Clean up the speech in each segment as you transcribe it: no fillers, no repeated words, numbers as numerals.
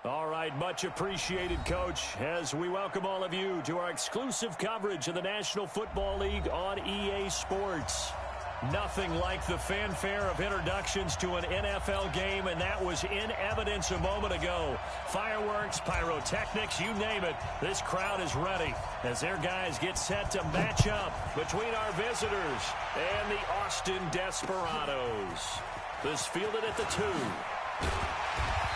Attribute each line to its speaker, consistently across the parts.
Speaker 1: All right, much appreciated, Coach, as we welcome all of you to our exclusive coverage of the National Football League on EA Sports. Nothing like the fanfare of introductions to an NFL game, and that was in evidence a moment ago. Fireworks, pyrotechnics, you name it, this crowd is ready as their guys get set to match up between our visitors and the Austin Desperados. This fielded at the 2.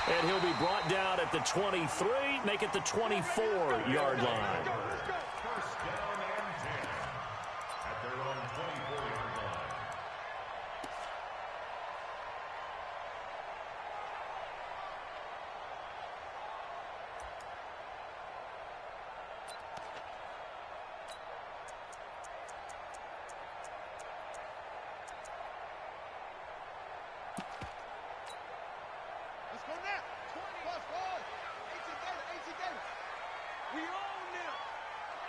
Speaker 1: And he'll be brought down at the 23, make it the 24-yard line.
Speaker 2: First down and 10 at their own 24-yard line.
Speaker 3: Let's go now. 20. Plus, 18 Davis. We own them.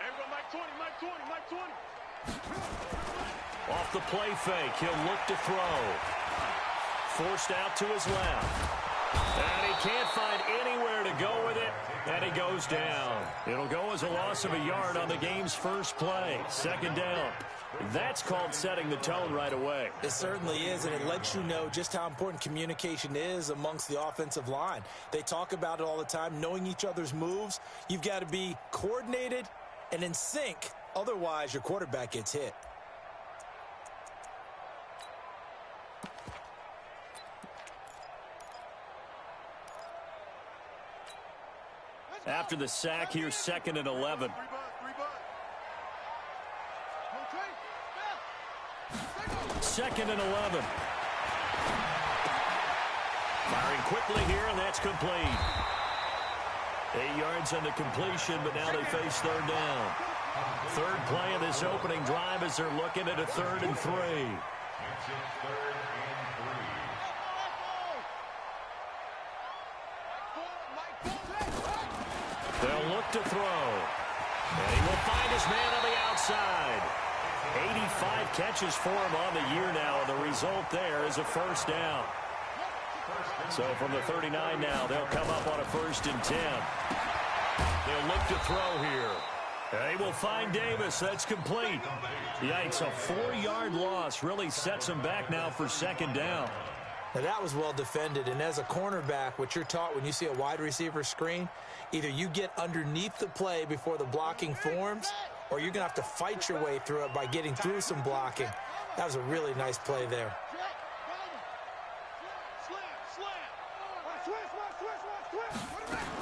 Speaker 3: Everyone, Mike 20, Mike 20, Mike 20.
Speaker 1: Off the play fake, he'll look to throw. Forced out to his left. And he can't find anywhere to go with it, and he goes down. It'll go as a loss of a yard on the game's first play. Second down. That's called setting the tone right away.
Speaker 4: It certainly is, and it lets you know just how important communication is amongst the offensive line. They talk about it all the time, knowing each other's moves. You've got to be coordinated and in sync. Otherwise, your quarterback gets hit.
Speaker 1: After the sack, here's 2nd and 11. Second and 11. Firing quickly here, and that's complete. 8 yards on the completion, but now they face third down. Third play of this opening drive as they're looking at a 3rd and 3. They'll look to throw. And he will find his man on the outside. 85 catches for him on the year now, and the result there is a first down. So from the 39 now, they'll come up on a 1st and 10. They'll look to throw here. They will find Davis. That's complete. Yikes, a 4-yard loss really sets him back now for 2nd down.
Speaker 4: Now, that was well defended, and as a cornerback, what you're taught when you see a wide receiver screen, either you get underneath the play before the blocking forms, or you're going to have to fight your way through it by getting through some blocking. That was a really nice play there.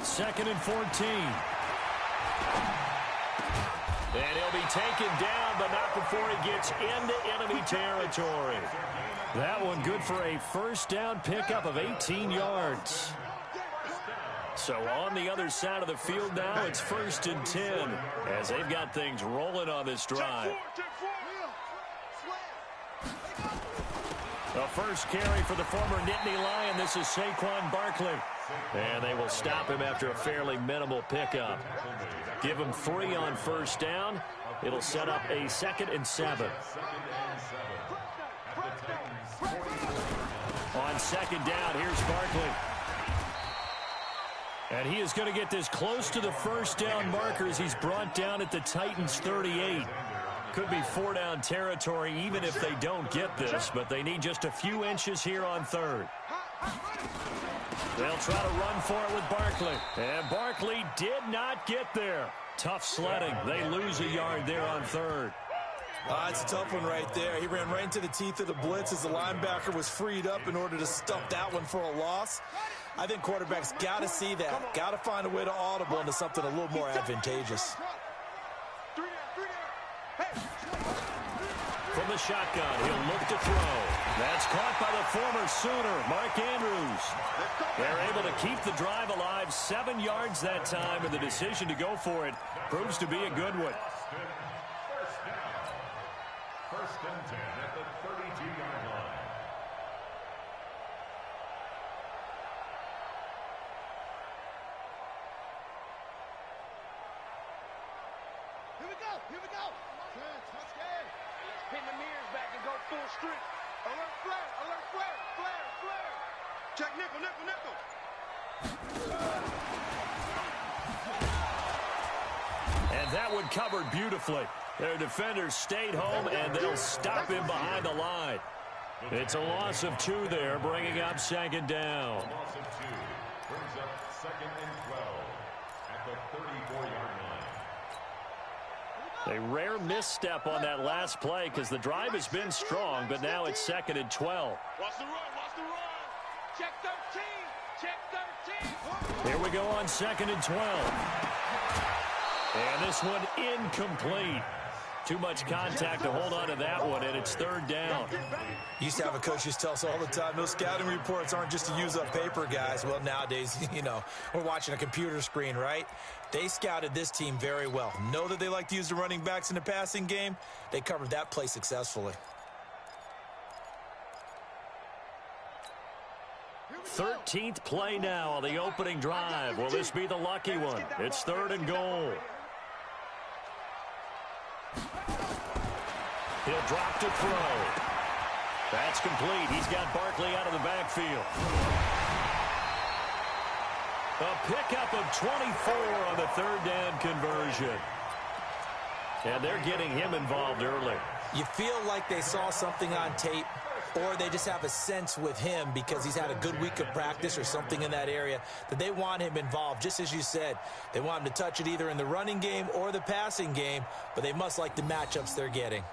Speaker 1: 2nd and 14. And he'll be taken down, but not before he gets into enemy territory. That one good for a first down pickup of 18 yards. So on the other side of the field now, it's 1st and 10 as they've got things rolling on this drive. The first carry for the former Nittany Lion. This is Saquon Barkley. And they will stop him after a fairly minimal pickup. Give him 3 on first down. It'll set up a 2nd and 7. On 2nd down, here's Barkley. And he is going to get this close to the first down markers. He's brought down at the Titans' 38. Could be 4-down territory even if they don't get this, but they need just a few inches here on 3rd. They'll try to run for it with Barkley. And Barkley did not get there. Tough sledding. They lose a yard there on 3rd.
Speaker 4: It's a tough one right there. He ran right into the teeth of the blitz as the linebacker was freed up in order to stump that one for a loss. I think quarterbacks got to see that. Got to find a way to audible into something a little more advantageous.
Speaker 1: From the shotgun, he'll look to throw. That's caught by the former Sooner, Mark Andrews. They're able to keep the drive alive, 7 yards that time, and the decision to go for it proves to be a good one.
Speaker 2: First down. 1st and 10 at the 32-yard line.
Speaker 3: Here we go. Let's go. Pin the mirrors back and go full street. Alert flare. Check nickel.
Speaker 1: And that one covered beautifully. Their defenders stayed home, and they'll stop him behind the line. It's a loss of 2 there, bringing up second down.
Speaker 2: A loss of 2 brings up 2nd and 12 at the 34-yard line.
Speaker 1: A rare misstep on that last play because the drive has been strong, but now it's 2nd and 12.
Speaker 3: Watch the run, watch the run. Check 13, check 13.
Speaker 1: Here we go on 2nd and 12. And this one incomplete. Too much contact to hold on to that one, and it's 3rd down.
Speaker 4: Used to have a coach used to tell us all the time, those scouting reports aren't just to use up paper, guys. Well, nowadays, you know, we're watching a computer screen, right? They scouted this team very well. Know that they like to use the running backs in the passing game. They covered that play successfully.
Speaker 1: 13th play now on the opening drive. Will this be the lucky one? It's 3rd and goal. He'll drop to throw. That's complete. He's got Barkley out of the backfield. A pickup of 24 on the 3rd down conversion. And they're getting him involved early.
Speaker 4: You feel like they saw something on tape, or they just have a sense with him because he's had a good week of practice or something in that area that they want him involved. Just as you said, they want him to touch it either in the running game or the passing game, but they must like the matchups they're getting.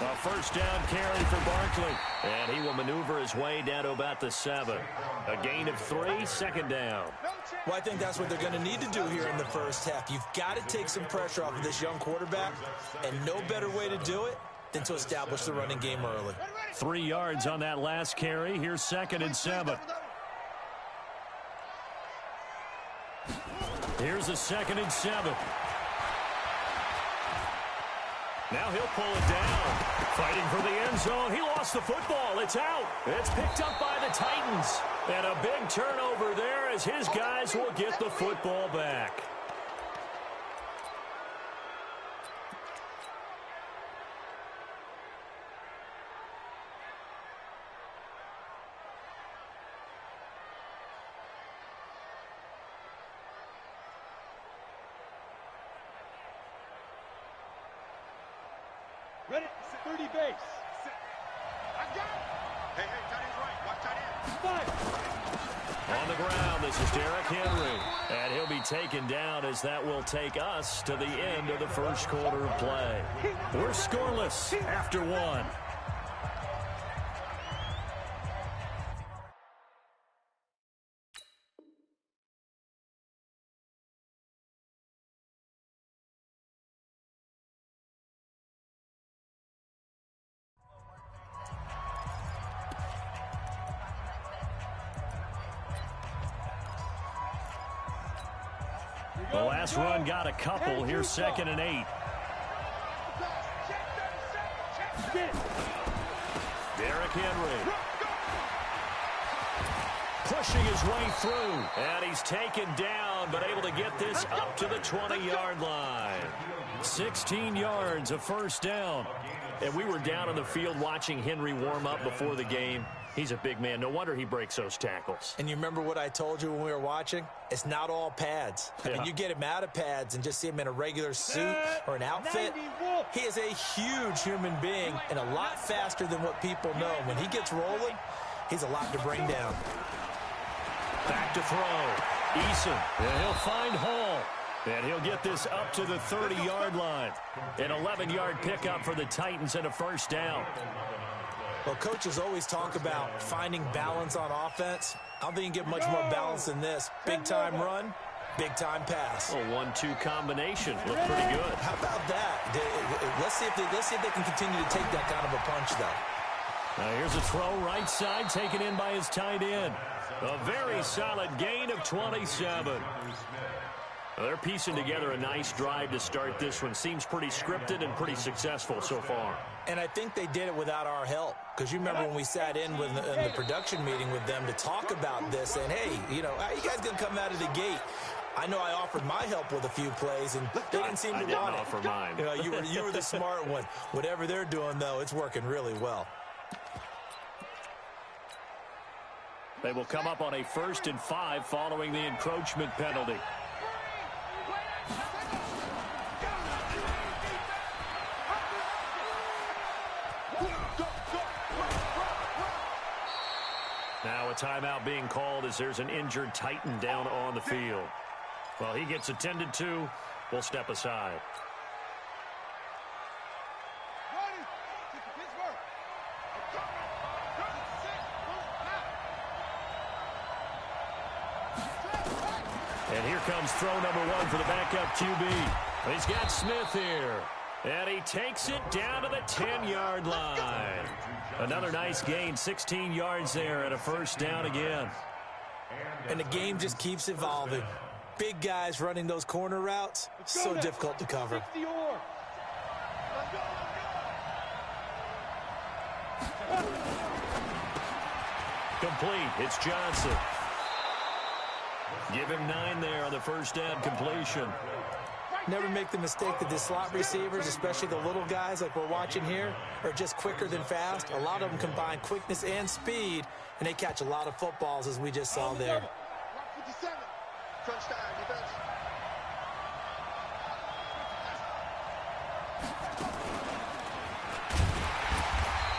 Speaker 1: A first down carry for Barkley. And he will maneuver his way down to about the 7. A gain of 3, 2nd down.
Speaker 4: Well, I think that's what they're going to need to do here in the first half. You've got to take some pressure off of this young quarterback, and no better way to do it than to establish the running game early.
Speaker 1: 3 yards on that last carry. Here's 2nd and 7. Here's a 2nd and 7. Now he'll pull it down. Fighting for the end zone. He lost the football. It's out. It's picked up by the Titans. And a big turnover there as his guys will get the football back.
Speaker 3: Ready? 30 base. I got it. Hey, tight end's right. Watch tight end. 5.
Speaker 1: On the ground, this is Derrick Henry. And he'll be taken down as that will take us to the end of the first quarter of play. We're scoreless after 1. The last run got a couple. Here's 2nd and 8. Derrick Henry. Pushing his way through. And he's taken down, but able to get this up to the 20-yard line. 16 yards, a first down. And we were down on the field watching Henry warm up before the game. He's a big man. No wonder he breaks those tackles.
Speaker 4: And you remember what I told you when we were watching? It's not all pads. I mean, you get him out of pads and just see him in a regular suit or an outfit. He is a huge human being and a lot faster than what people know. When he gets rolling, he's a lot to bring down.
Speaker 1: Back to throw. Eason. And he'll find Hall. And he'll get this up to the 30-yard line. An 11-yard pickup for the Titans and a first down.
Speaker 4: Well, coaches always talk about finding balance on offense. I don't think you can get much more balance than this. Big-time run, big-time pass.
Speaker 1: A 1-2 combination. Looked pretty good.
Speaker 4: How about that? Let's see if they can continue to take that kind of a punch, though.
Speaker 1: Now here's a throw right side, taken in by his tight end. A very solid gain of 27. Well, they're piecing together a nice drive to start this one. Seems pretty scripted and pretty successful so far.
Speaker 4: And I think they did it without our help. Because you remember when we sat in the production meeting with them to talk about this, and, hey, you know, how you guys going to come out of the gate? I know I offered my help with a few plays, and they didn't seem to want it.
Speaker 1: I didn't offer mine.
Speaker 4: You know, you were the smart one. Whatever they're doing, though, it's working really well.
Speaker 1: They will come up on a 1st and 5 following the encroachment penalty. Now a timeout being called as there's an injured Titan down on the field. Well, he gets attended to. We'll step aside. And here comes throw number 1 for the backup QB. He's got Smith here. And he takes it down to the 10-yard line. Another nice gain, 16 yards there and a 1st down again.
Speaker 4: And the game just keeps evolving. Big guys running those corner routes, so difficult to cover.
Speaker 1: Complete. It's Johnson. Give him 9 there on the 1st down completion.
Speaker 4: Never make the mistake that the slot receivers, especially the little guys like we're watching here, are just quicker than fast. A lot of them combine quickness and speed, and they catch a lot of footballs, as we just saw there.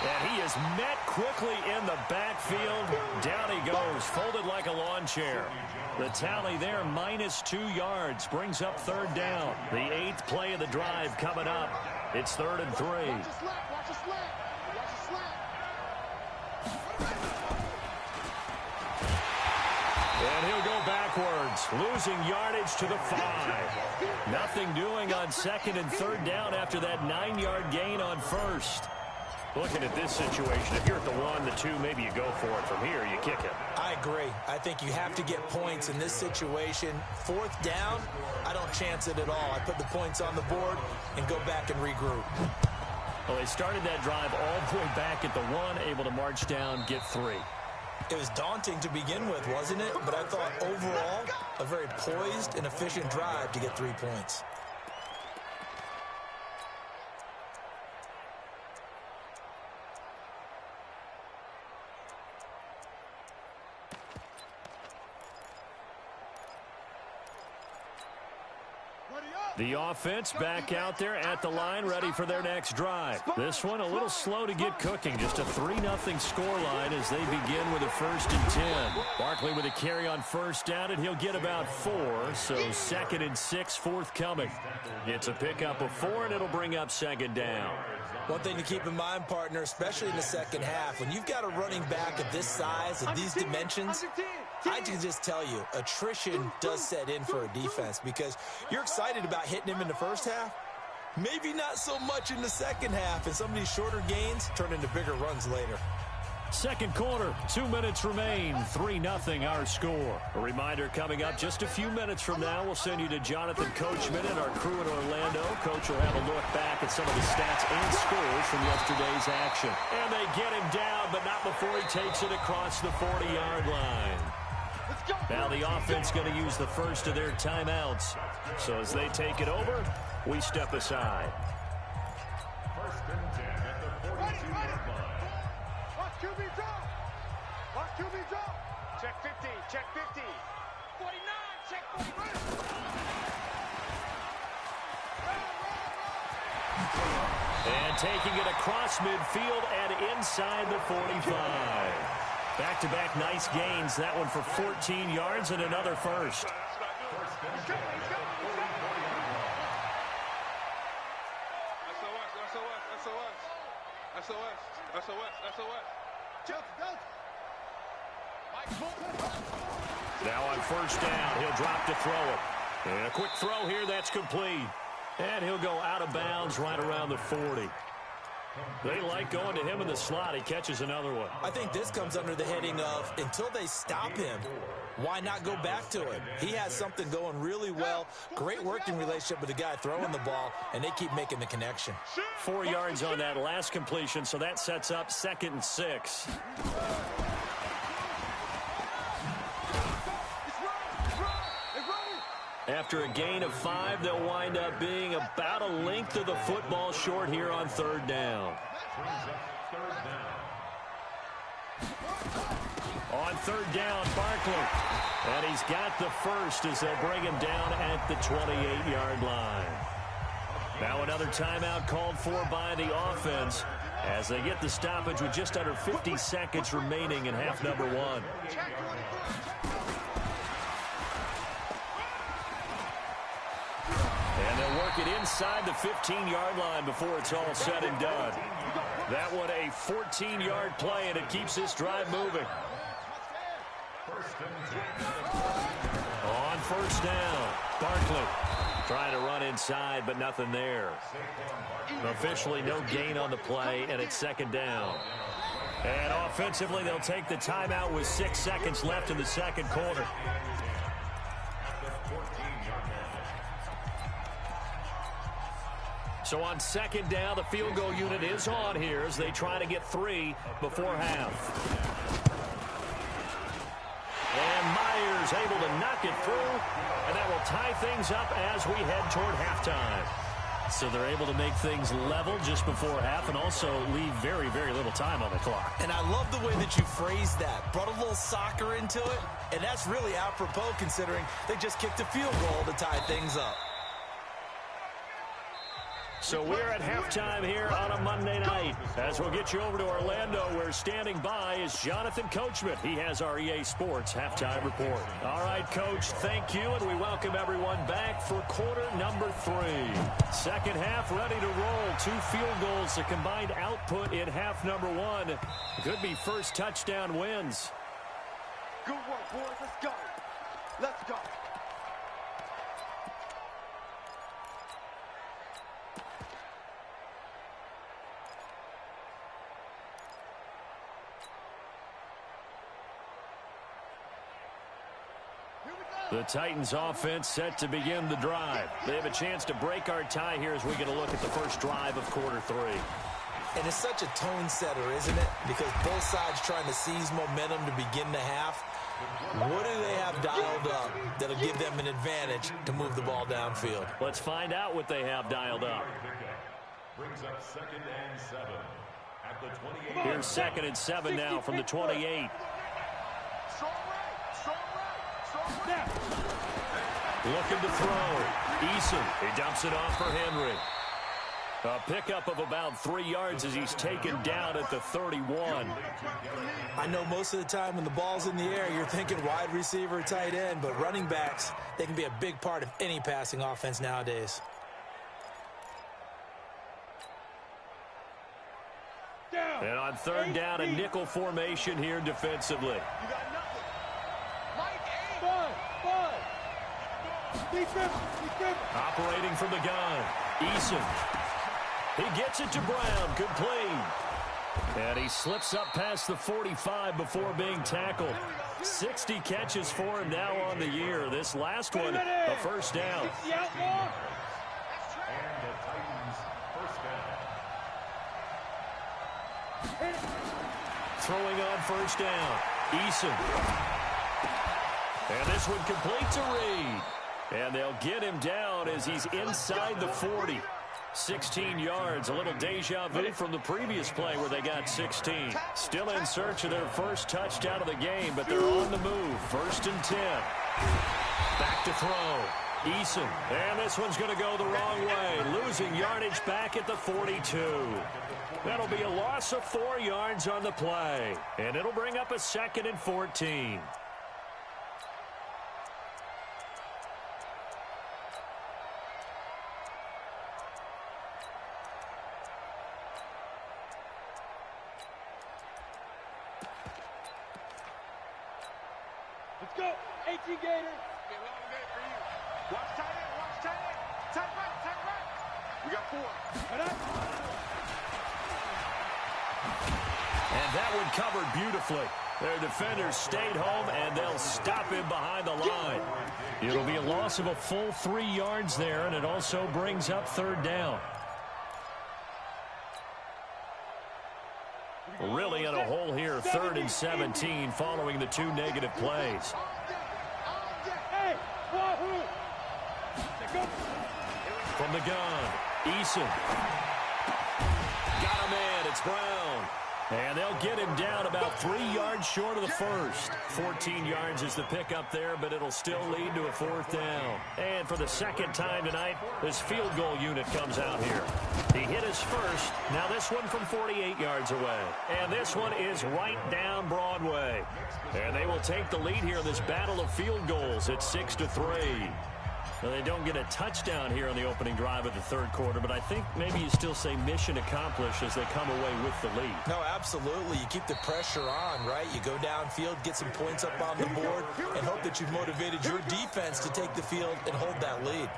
Speaker 1: And he is met quickly in the backfield. Down he goes, folded like a lawn chair. The tally there, -2 yards, brings up 3rd down. The 8th play of the drive coming up. It's 3rd and 3. And he'll go backwards, losing yardage to the 5. Nothing doing on 2nd and 3rd down after that 9-yard gain on 1st. Looking at this situation, if you're at the 1, the 2, maybe you go for it. From here, you kick it.
Speaker 4: I agree. I think you have to get points in this situation. 4th down, I don't chance it at all. I put the points on the board and go back and regroup.
Speaker 1: Well, they started that drive all the way back at the 1, able to march down, get 3.
Speaker 4: It was daunting to begin with, wasn't it? But I thought overall, a very poised and efficient drive to get 3 points.
Speaker 1: The offense back out there at the line, ready for their next drive. This one a little slow to get cooking. Just a 3-0 scoreline as they begin with a 1st and 10. Barkley with a carry on 1st down, and he'll get about 4. So 2nd and 6 forthcoming. It's a pickup of 4, and it'll bring up 2nd down.
Speaker 4: One thing to keep in mind, partner, especially in the second half, when you've got a running back of this size and these dimensions, I can just tell you, attrition does set in for a defense because you're excited about hitting him in the first half. Maybe not so much in the second half, and some of these shorter gains turn into bigger runs later.
Speaker 1: Second quarter, 2 minutes remain, 3-0 our score. A reminder coming up just a few minutes from now, we'll send you to Jonathan Coachman and our crew in Orlando. Coach will have a look back at some of the stats and scores from yesterday's action. And they get him down, but not before he takes it across the 40-yard line. Now the offense going to use the first of their timeouts. So as they take it over, we step aside.
Speaker 2: 1st and 10 at the 42-yard line.
Speaker 3: Watch QB drop. Watch QB drop. Check 50. Check 50. 49. Check 49.
Speaker 1: And taking it across midfield and inside the 45. Back-to-back nice gains. That one for 14 yards and another 1st. Now on 1st down, he'll drop to throw it. And a quick throw here, that's complete. And he'll go out of bounds right around the 40. They like going to him in the slot. He catches another one.
Speaker 4: I think this comes under the heading of until they stop him, why not go back to him? He has something going really well. Great working relationship with the guy throwing the ball, and they keep making the connection.
Speaker 1: 4 yards on that last completion, so that sets up 2nd and 6. After a gain of 5, they'll wind up being about a length of the football short here on 3rd down. On 3rd down, Barkley. And he's got the first as they'll bring him down at the 28-yard line. Now another timeout called for by the offense as they get the stoppage with just under 50 seconds remaining in half number 1. And they'll work it inside the 15-yard line before it's all said and done. That one a 14-yard play, and it keeps this drive moving. On 1st down, Barkley trying to run inside, but nothing there. Officially no gain on the play, and it's 2nd down. And offensively, they'll take the timeout with 6 seconds left in the 2nd quarter. So on 2nd down, the field goal unit is on here as they try to get 3 before half. And Myers able to knock it through, and that will tie things up as we head toward halftime. So they're able to make things level just before half and also leave very, very little time on the clock.
Speaker 4: And I love the way that you phrased that. Brought a little soccer into it, and that's really apropos considering they just kicked a field goal to tie things up.
Speaker 1: So we're at halftime here on a Monday night. As we'll get you over to Orlando, where standing by is Jonathan Coachman. He has our EA Sports halftime report. All right, Coach, thank you, and we welcome everyone back for quarter number 3. 2nd half ready to roll. 2 field goals, the combined output in half number 1. Could be first touchdown wins.
Speaker 3: Good work, boys. Let's go. Let's go.
Speaker 1: The Titans offense set to begin the drive. They have a chance to break our tie here as we get a look at the first drive of quarter 3.
Speaker 4: And it's such a tone setter, isn't it? Because both sides trying to seize momentum to begin the half. What do they have dialed up that'll give them an advantage to move the ball downfield?
Speaker 1: Let's find out what they have dialed up.
Speaker 2: Brings up 2nd and 7 at the 28.
Speaker 1: Here's 2nd and 7 now from the 28. Looking to throw. Eason, he dumps it off for Henry. A pickup of about 3 yards as he's taken down at the 31.
Speaker 4: I know most of the time when the ball's in the air, you're thinking wide receiver, tight end, but running backs, they can be a big part of any passing offense nowadays.
Speaker 1: And on 3rd down, a nickel formation here defensively. Operating from the gun, Eason. He gets it to Brown, good play. And he slips up past the 45 before being tackled. 60 catches for him now on the year. This last one, a first down.
Speaker 2: And the Titans first down.
Speaker 1: Throwing on first down, Eason. And this one complete to Reed. And they'll get him down as he's inside the 40. 16 yards, a little deja vu from the previous play where they got 16. Still in search of their first touchdown of the game, but they're on the move. 1st and 10. Back to throw. Eason. And this one's going to go the wrong way. Losing yardage back at the 42. That'll be a loss of 4 yards on the play. And it'll bring up a 2nd and 14.
Speaker 3: Let's go. 18 Gator. Be a long day for you. Watch tight end. Watch tight end. Tight right. Tight right. We got 4.
Speaker 1: That one covered beautifully. Their defenders stayed home, and they'll stop him behind the line. It'll be a loss of a full 3 yards there, and it also brings up third down. Really in a hole here, 3rd and 17 following the 2 negative plays. From the gun, Eason. Got a man, it's Brown. And they'll get him down about 3 yards short of the first. 14 yards is the pickup there, but it'll still lead to a 4th down. And for the second time tonight, this field goal unit comes out here. He hit his first. Now this one from 48 yards away. And this one is right down Broadway. And they will take the lead here in this battle of field goals at 6-3. Well, they don't get a touchdown here on the opening drive of the 3rd quarter, but I think maybe you still say mission accomplished as they come away with the lead.
Speaker 4: No, absolutely. You keep the pressure on, right? You go downfield, get some points up on the board, and hope that you've motivated your defense to take the field and hold that lead.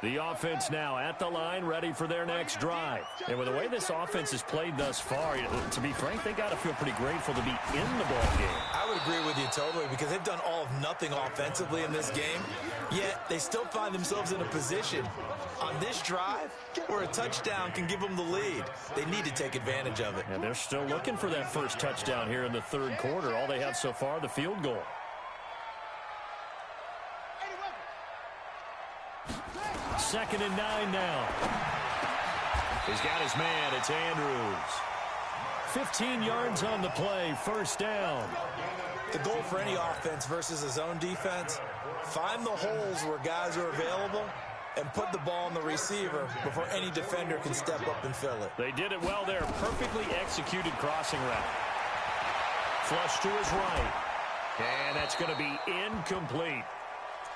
Speaker 1: The offense now at the line, ready for their next drive. And with the way this offense has played thus far, to be frank, they got to feel pretty grateful to be in the ball game.
Speaker 4: I would agree with you totally, because they've done all of nothing offensively in this game, yet they still find themselves in a position on this drive where a touchdown can give them the lead. They need to take advantage of it.
Speaker 1: And they're still looking for that first touchdown here in the 3rd quarter. All they have so far, the field goal. Second and 9 now. He's got his man. It's Andrews. 15 yards on the play. First down.
Speaker 4: The goal for any offense versus a zone defense, find the holes where guys are available and put the ball on the receiver before any defender can step up and fill it.
Speaker 1: They did it well there. Perfectly executed crossing route. Flush to his right. And that's going to be incomplete.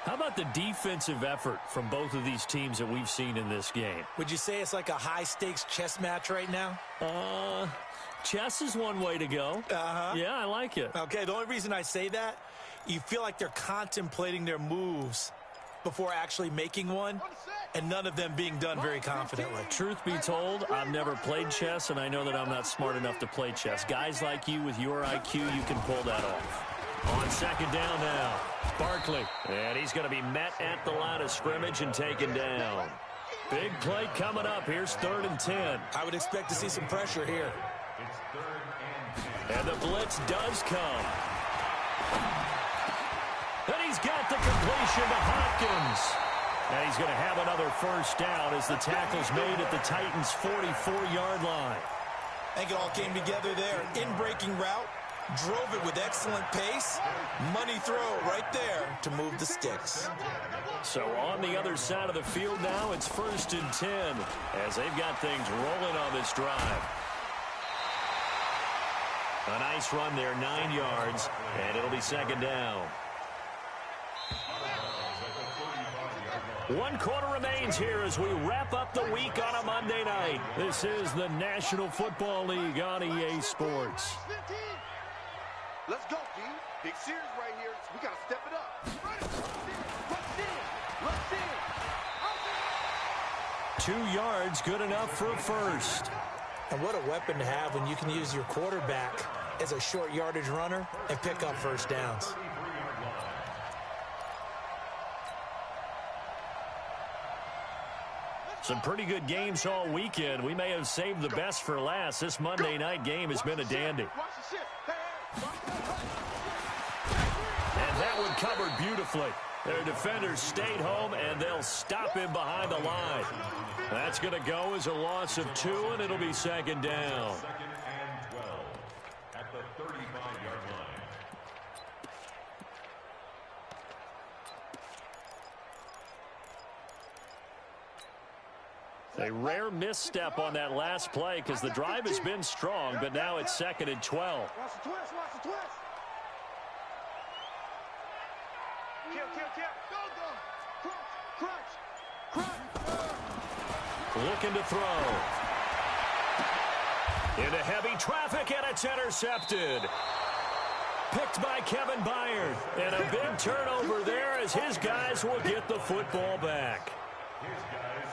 Speaker 1: How about the defensive effort from both of these teams that we've seen in this game?
Speaker 4: Would you say it's like a high-stakes chess match right now?
Speaker 1: Chess is one way to go. Yeah, I like it.
Speaker 4: Okay, the only reason I say that, you feel like they're contemplating their moves before actually making one, and none of them being done very confidently.
Speaker 1: Truth be told, I've never played chess, and I know that I'm not smart enough to play chess. Guys like you with your IQ, you can pull that off. On second down now, Barkley. And he's going to be met at the line of scrimmage and taken down. Big play coming up. Here's 3rd and 10.
Speaker 4: I would expect to see some pressure here.
Speaker 1: And the blitz does come. And he's got the completion to Hopkins. And he's going to have another first down as the tackle's made at the Titans' 44-yard line.
Speaker 4: I think it all came together there. In-breaking route. Drove it with excellent pace. Money throw right there to move the sticks.
Speaker 1: So on the other side of the field now, it's 1st and 10 as they've got things rolling on this drive. A nice run there, 9 yards, and it'll be second down. 1 quarter remains here as we wrap up the week on a Monday night. This is the National Football League on EA Sports.
Speaker 3: Let's go, D. Big series right here. We got to step it up. Rush in.
Speaker 1: 2 yards, good enough for a first.
Speaker 4: And what a weapon to have when you can use your quarterback as a short yardage runner and pick up first downs.
Speaker 1: Some pretty good games all weekend. We may have saved the best for last. This Monday night game has been a dandy. And that one covered beautifully. Their defenders stayed home, and they'll stop him behind the line. That's going to go as a loss of 2, and it'll be second down.
Speaker 2: Second and 12 at the 35-yard line.
Speaker 1: A rare misstep on that last play because the drive has been strong, but now it's 2nd and 12.
Speaker 3: Watch the twist. Watch the twist. Kill. Go. Crunch.
Speaker 1: Looking to throw. Into heavy traffic, and it's intercepted. picked by Kevin Byard. And a big turnover there as his guys will get the football back.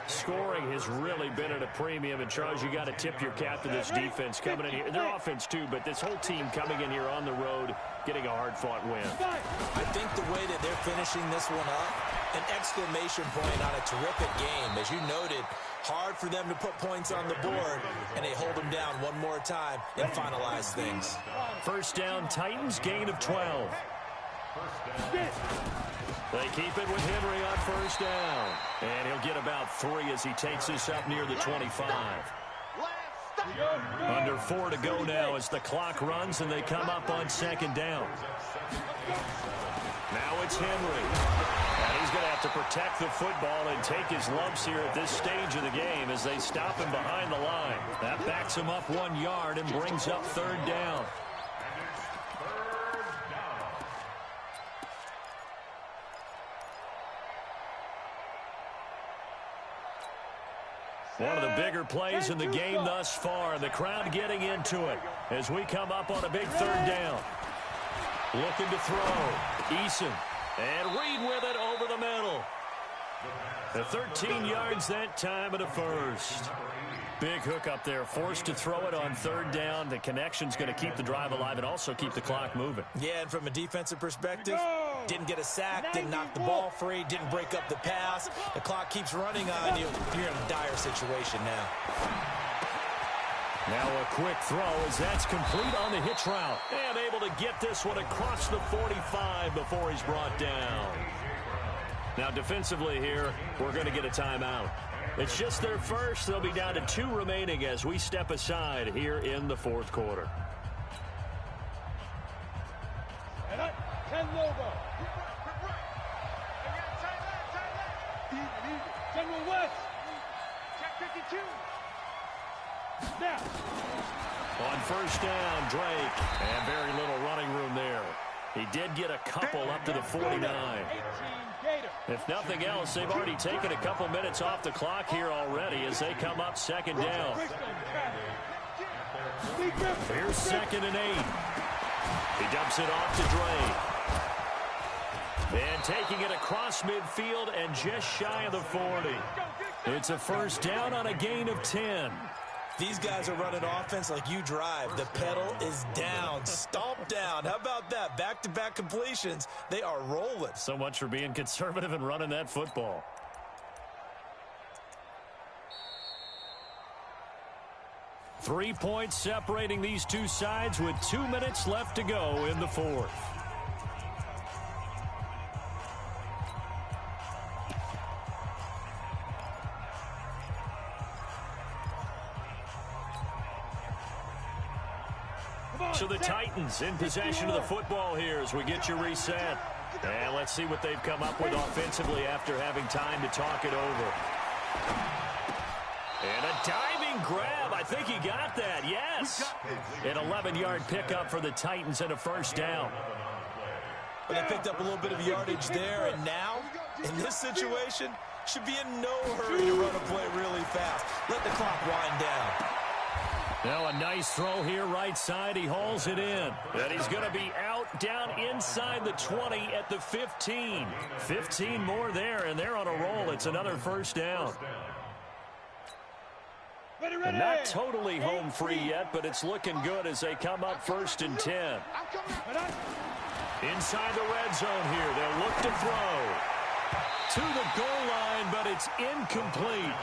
Speaker 1: Scoring has really been at a premium, and Charles, you got to tip your cap to this defense coming in here. Their offense too, but this whole team coming in here on the road, getting a hard-fought win.
Speaker 4: I think the way that they're finishing this one up, an exclamation point on a terrific game. As you noted, hard for them to put points on the board, and they hold them down one more time and finalize things.
Speaker 1: First down, Titans, gain of 12. They keep it with Henry on first down. And he'll get about 3 as he takes this up near the 25. Under 4 to go now as the clock runs and they come up on second down. Now it's Henry. And he's going to have to protect the football and take his lumps here at this stage of the game as they stop him behind the line. That backs him up 1 yard and brings up third down. One of the bigger plays in the game thus far. The crowd getting into it as we come up on a big third down. Looking to throw. Eason. And Reed with it over the middle. The 13 yards that time at a first. Big hook up there. Forced to throw it on third down. The connection's going to keep the drive alive and also keep the clock moving.
Speaker 4: Yeah, and from a defensive perspective, didn't get a sack, didn't knock the ball free, didn't break up the pass. The clock keeps running on you. You're in a dire situation now.
Speaker 1: Now a quick throw as that's complete on the hitch route. And able to get this one across the 45 before he's brought down. Now defensively here, we're going to get a timeout. It's just their first. They'll be down to 2 remaining as we step aside here in the fourth quarter.
Speaker 3: General West. Check 52. Snap.
Speaker 1: On first down, Drake. And very little running room there. He did get a couple up to the 49. If nothing else, they've already taken a couple minutes off the clock here already as they come up second down. Here's 2nd and 8. He dumps it off to Drake. And taking it across midfield and just shy of the 40. It's a first down on a gain of 10.
Speaker 4: These guys are running offense like you drive. The pedal is down, stomp down. How about that? Back-to-back completions. They are rolling.
Speaker 1: So much for being conservative and running that football. Three points separating these two sides with 2 minutes left to go in the fourth. So the Titans in possession of the football here as we get you reset. And let's see what they've come up with offensively after having time to talk it over. And a diving grab. I think he got that. Yes. An 11-yard pickup for the Titans and a first down.
Speaker 4: Well, they picked up a little bit of yardage there, and now, in this situation, should be in no hurry to run a play really fast. Let the clock wind down.
Speaker 1: Now a nice throw here right side. He hauls it in. And he's going to be out down inside the 20 at the 15. 15 more there, and they're on a roll. It's another first down. And not totally home free yet, but it's looking good as they come up 1st and 10. Inside the red zone here. They'll look to throw. To the goal line, but it's incomplete.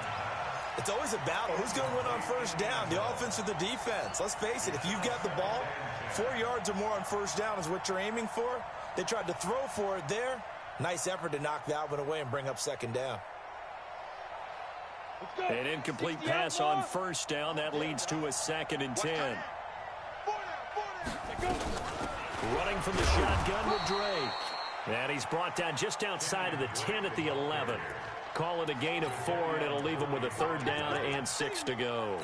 Speaker 4: It's always a battle. Who's going to win on first down, the offense or the defense? Let's face it, if you've got the ball, 4 yards or more on first down is what you're aiming for. They tried to throw for it there. Nice effort to knock that one away and bring up second down.
Speaker 1: An incomplete pass on first down. That leads to a 2nd and 10. Running from the shotgun with Drake. And he's brought down just outside of the 10 at the 11. Call it a gain of 4, and it'll leave them with a third down and 6 to go.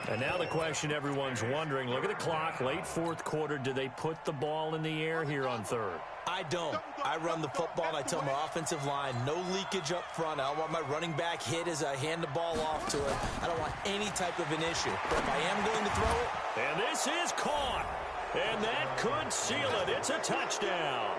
Speaker 1: And now the question everyone's wondering, look at the clock, late fourth quarter. Do they put the ball in the air here on third?
Speaker 4: I don't. I run the football, and I tell my offensive line, no leakage up front. I don't want my running back hit as I hand the ball off to him. I don't want any type of an issue. But if I am going to throw it.
Speaker 1: And this is caught. And that could seal it. It's a touchdown.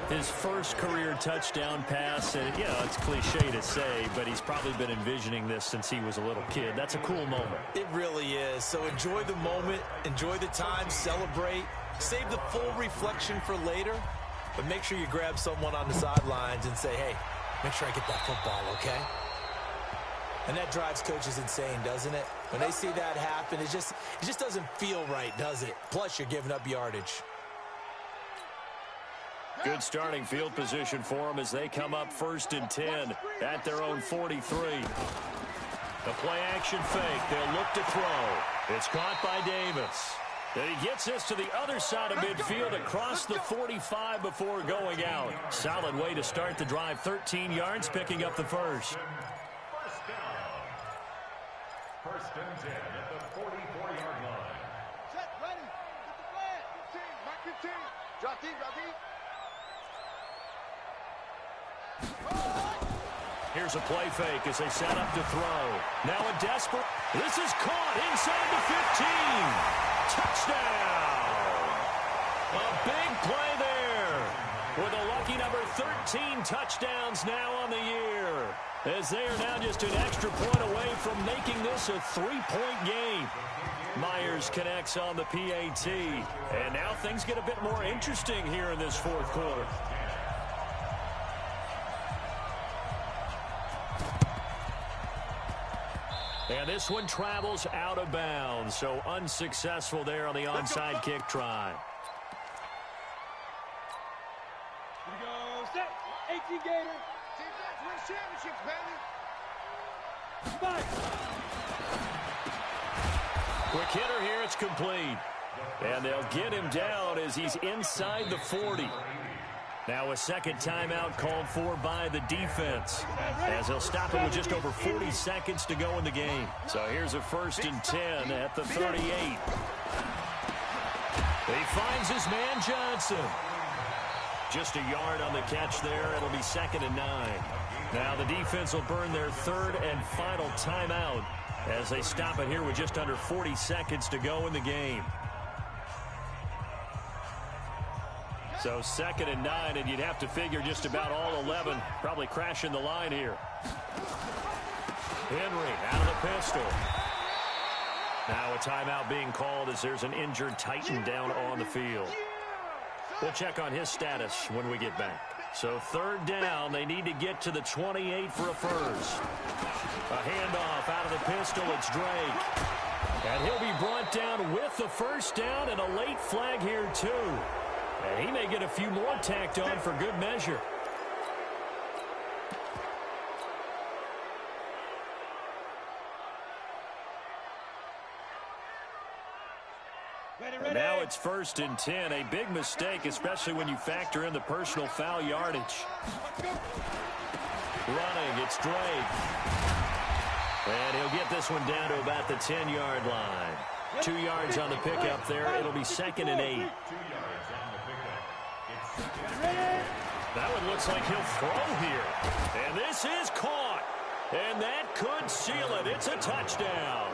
Speaker 1: His first career touchdown pass, and it's cliche to say, but he's probably been envisioning this since he was a little kid. That's a cool moment.
Speaker 4: It really is. So enjoy the moment, enjoy the time, celebrate, save the full reflection for later, but make sure you grab someone on the sidelines and say, hey, make sure I get that football, okay? And that drives coaches insane, doesn't it? When they see that happen, it just doesn't feel right, does it? Plus, you're giving up yardage.
Speaker 1: Good starting field position for them as they come up 1st and 10 at their own 43. The play-action fake. They'll look to throw. It's caught by Davis. And he gets this to the other side of midfield across the 45 before going out. Solid way to start the drive. 13 yards, picking up the first.
Speaker 2: First down. 1st and 10 at the 44-yard line.
Speaker 3: Set, ready. Get the flag. 15, Mike 15. Drop deep, drop deep.
Speaker 1: Here's a play fake as they set up to throw. Now a desperate. This is caught inside the 15. Touchdown. A big play there. With a lucky number 13 touchdowns now on the year. As they are now just an extra point away from making this a 3-point game. Myers connects on the PAT. And now things get a bit more interesting here in this 4th quarter. And this one travels out of bounds, so unsuccessful there on the onside kick try.
Speaker 3: Here we go. Set. 18 Gator. Team Nets win championships, baby. Fight.
Speaker 1: Quick hitter here. It's complete. And they'll get him down as he's inside the 40. Now a second timeout called for by the defense, as he'll stop it with just over 40 seconds to go in the game. So here's a 1st and 10 at the 38. He finds his man Johnson. Just a yard on the catch there. It'll be 2nd and 9. Now the defense will burn their 3rd and final timeout as they stop it here with just under 40 seconds to go in the game. So 2nd and 9, and you'd have to figure just about all 11 probably crashing the line here. Henry out of the pistol. Now a timeout being called as there's an injured Titan down on the field. We'll check on his status when we get back. So 3rd down, they need to get to the 28 for a first. A handoff out of the pistol, it's Drake. And he'll be brought down with the 1st down and a late flag here too. And he may get a few more tacked on for good measure. And now it's 1st and 10. A big mistake, especially when you factor in the personal foul yardage. Running, it's Drake. And he'll get this one down to about the 10-yard line. 2 yards on the pickup there. It'll be 2nd and 8. That one looks like he'll throw here. And this is caught. And that could seal it. It's a touchdown.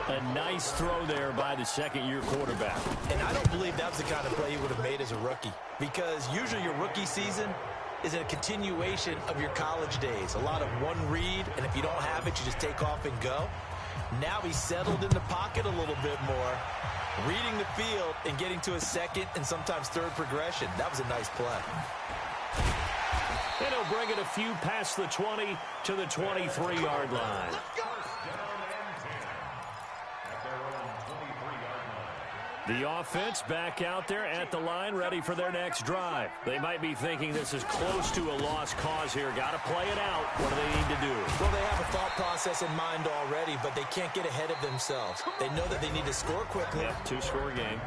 Speaker 1: A nice throw there by the 2nd-year quarterback.
Speaker 4: And I don't believe that was the kind of play he would have made as a rookie, because usually your rookie season is a continuation of your college days. A lot of one read, and if you don't have it, you just take off and go. Now he's settled in the pocket a little bit more, reading the field and getting to a 2nd and sometimes 3rd progression. That was a nice play.
Speaker 1: And he'll bring it a few past the 20 to the 23-yard line. The offense back out there at the line, ready for their next drive. They might be thinking this is close to a lost cause here. Got to play it out. What do they need to do?
Speaker 4: Well, they have a thought process in mind already, but they can't get ahead of themselves. They know that they need to score quickly.
Speaker 1: Yep, 2-score game.